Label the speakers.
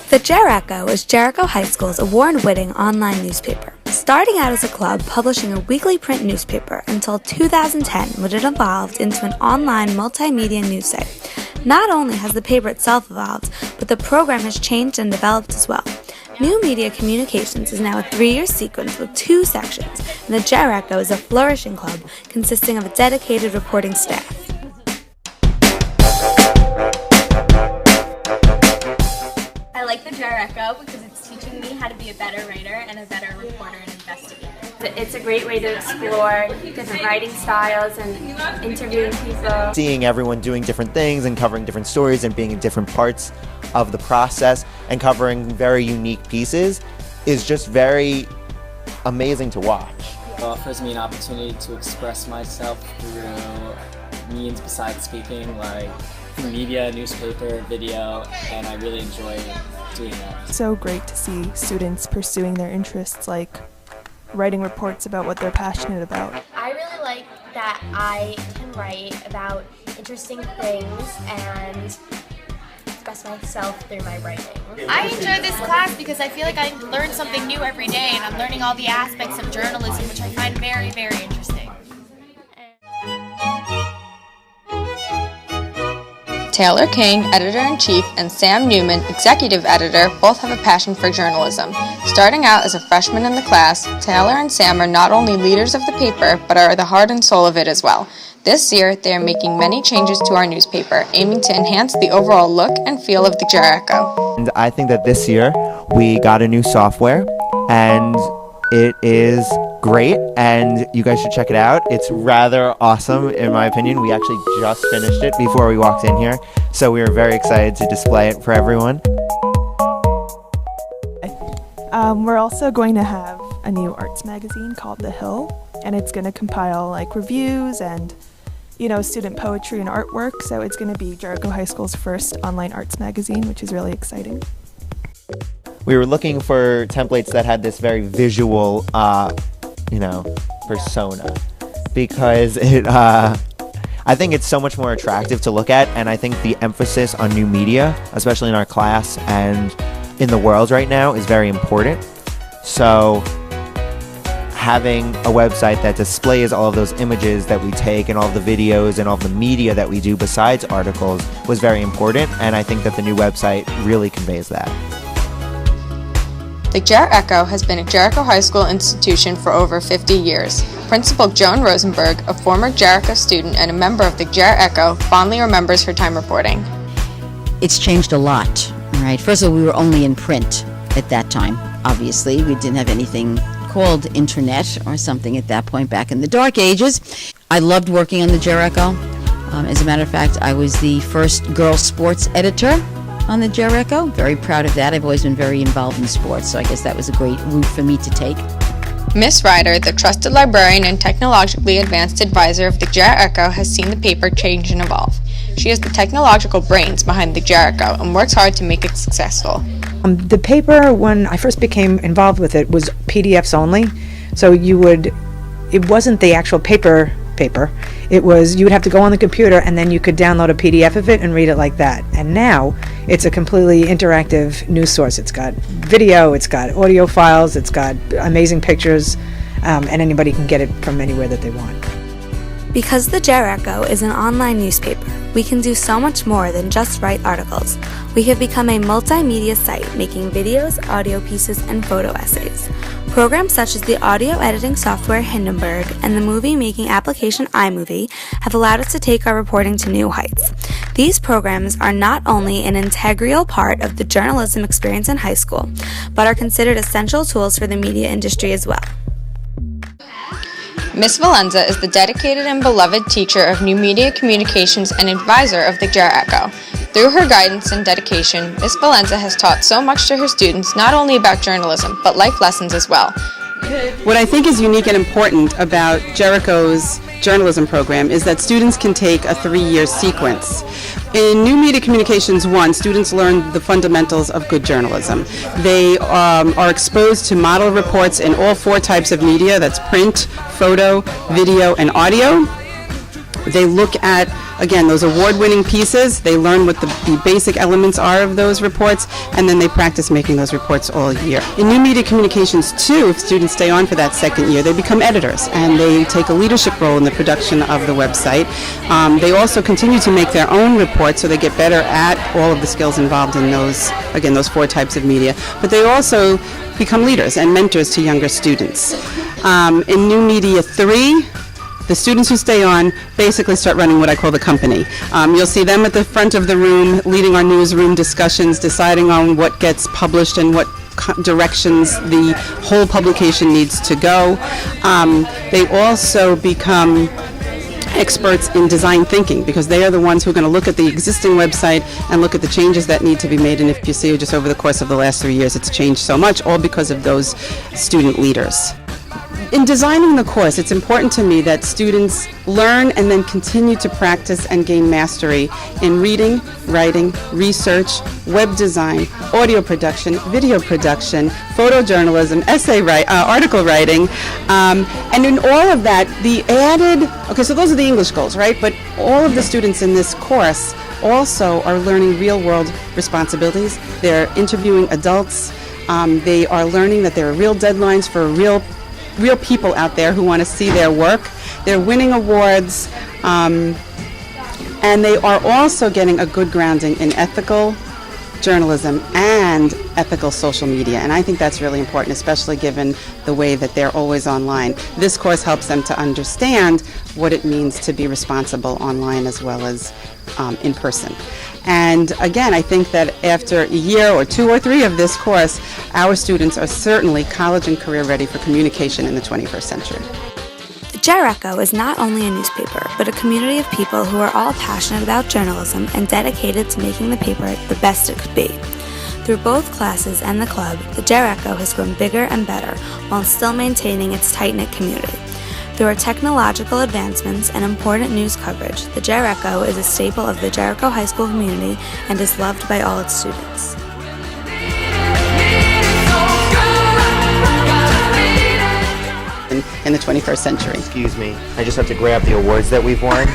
Speaker 1: The JerEcho is JerEcho High School's award-winning online newspaper. Starting out as a club publishing a weekly print newspaper until 2010, when it evolved into an online multimedia news site. Not only has the paper itself evolved, but the program has changed and developed as well. New Media Communications is now a 3-year sequence with 2 sections, and the JerEcho is a flourishing club consisting of a dedicated reporting staff.
Speaker 2: I like the JerEcho because it's teaching me how to be a better writer and a better reporter and investigator.
Speaker 3: It's a great way to explore different writing styles and interviewing people.
Speaker 4: Seeing everyone doing different things and covering different stories and being in different parts of the process and covering very unique pieces is just very amazing to watch.
Speaker 5: It offers me an opportunity to express myself through means besides speaking, like media, newspaper, video, and I really enjoy doing that.
Speaker 6: So great to see students pursuing their interests, like writing reports about what they're passionate about.
Speaker 2: I really like that I can write about interesting things and express myself through my writing.
Speaker 7: I enjoy this class because I feel like I learn something new every day, and I'm learning all the aspects of journalism, which I find very, very interesting.
Speaker 8: Taylor King, editor-in-chief, and Sam Newman, executive editor, both have a passion for journalism. Starting out as a freshman in the class, Taylor and Sam are not only leaders of the paper, but are the heart and soul of it as well. This year, they are making many changes to our newspaper, aiming to enhance the overall look and feel of the JerEcho.
Speaker 4: And I think that this year we got a new software, and it is great, and you guys should check it out. It's rather awesome, in my opinion. We actually just finished it before we walked in here, so we were very excited to display it for everyone.
Speaker 6: We're also going to have a new arts magazine called The Hill, and it's going to compile like reviews and student poetry and artwork, so it's going to be JerEcho High School's first online arts magazine, which is really exciting.
Speaker 4: We were looking for templates that had this very visual, persona, because I think it's so much more attractive to look at, and I think the emphasis on new media, especially in our class and in the world right now, is very important. So having a website that displays all of those images that we take and all of the videos and all of the media that we do besides articles was very important, and I think that the new website really conveys that.
Speaker 8: The JerEcho has been a JerEcho High School institution for over 50 years. Principal Joan Rosenberg, a former JerEcho student and a member of the JerEcho, fondly remembers her time reporting.
Speaker 9: It's changed a lot, right? First of all, we were only in print at that time. Obviously, we didn't have anything called internet or something at that point back in the dark ages. I loved working on the JerEcho. As a matter of fact, I was the first girl sports editor on the JerEcho. Very proud of that. I've always been very involved in sports, so I guess that was a great route for me to take.
Speaker 8: Miss Ryder, the trusted librarian and technologically advanced advisor of the JerEcho, has seen the paper change and evolve. She has the technological brains behind the JerEcho and works hard to make it successful.
Speaker 10: The paper, when I first became involved with it, was PDFs only. So it wasn't the actual paper. It was, you would have to go on the computer and then you could download a PDF of it and read it like that. And now it's a completely interactive news source. It's got video, it's got audio files, it's got amazing pictures, and anybody can get it from anywhere that they want.
Speaker 1: Because the JerEcho is an online newspaper, we can do so much more than just write articles. We have become a multimedia site making videos, audio pieces, and photo essays. Programs such as the audio editing software Hindenburg and the movie-making application iMovie have allowed us to take our reporting to new heights. These programs are not only an integral part of the journalism experience in high school, but are considered essential tools for the media industry as well.
Speaker 8: Miss Valenza is the dedicated and beloved teacher of New Media Communications and advisor of the JerEcho. Through her guidance and dedication, Miss Valenza has taught so much to her students, not only about journalism, but life lessons as well.
Speaker 11: What I think is unique and important about JerEcho's journalism program is that students can take a 3-year sequence. In New Media Communications 1, students learn the fundamentals of good journalism. They are exposed to model reports in all 4 types of media, that's print, photo, video, and audio. They look at again, those award-winning pieces. They learn what the basic elements are of those reports, and then they practice making those reports all year. In new media communications, too, if students stay on for that second year, they become editors, and they take a leadership role in the production of the website. They also continue to make their own reports, so they get better at all of the skills involved in those, again, those 4 types of media. But they also become leaders and mentors to younger students. In New Media 3, the students who stay on basically start running what I call the company. You'll see them at the front of the room leading our newsroom discussions, deciding on what gets published and what directions the whole publication needs to go. They also become experts in design thinking, because they are the ones who are going to look at the existing website and look at the changes that need to be made. And if you see just over the course of the last 3 years, it's changed so much, all because of those student leaders. In designing the course, it's important to me that students learn and then continue to practice and gain mastery in reading, writing, research, web design, audio production, video production, photojournalism, article writing, and in all of that, the added, okay, so those are the English goals, right? But all of the students in this course also are learning real-world responsibilities. They're interviewing adults. They are learning that there are real deadlines for real people out there who want to see their work. They're winning awards, and they are also getting a good grounding in ethical journalism and ethical social media. And I think that's really important, especially given the way that they're always online. This course helps them to understand what it means to be responsible online as well as in person. And again, I think that after a year or 2 or 3 of this course, our students are certainly college and career ready for communication in the 21st century.
Speaker 1: The JerEcho is not only a newspaper, but a community of people who are all passionate about journalism and dedicated to making the paper the best it could be. Through both classes and the club, the JerEcho has grown bigger and better while still maintaining its tight-knit community. Through our technological advancements and important news coverage, the JerEcho is a staple of the JerEcho High School community and is loved by all its students.
Speaker 11: In the 21st century.
Speaker 4: Excuse me, I just have to grab the awards that we've won.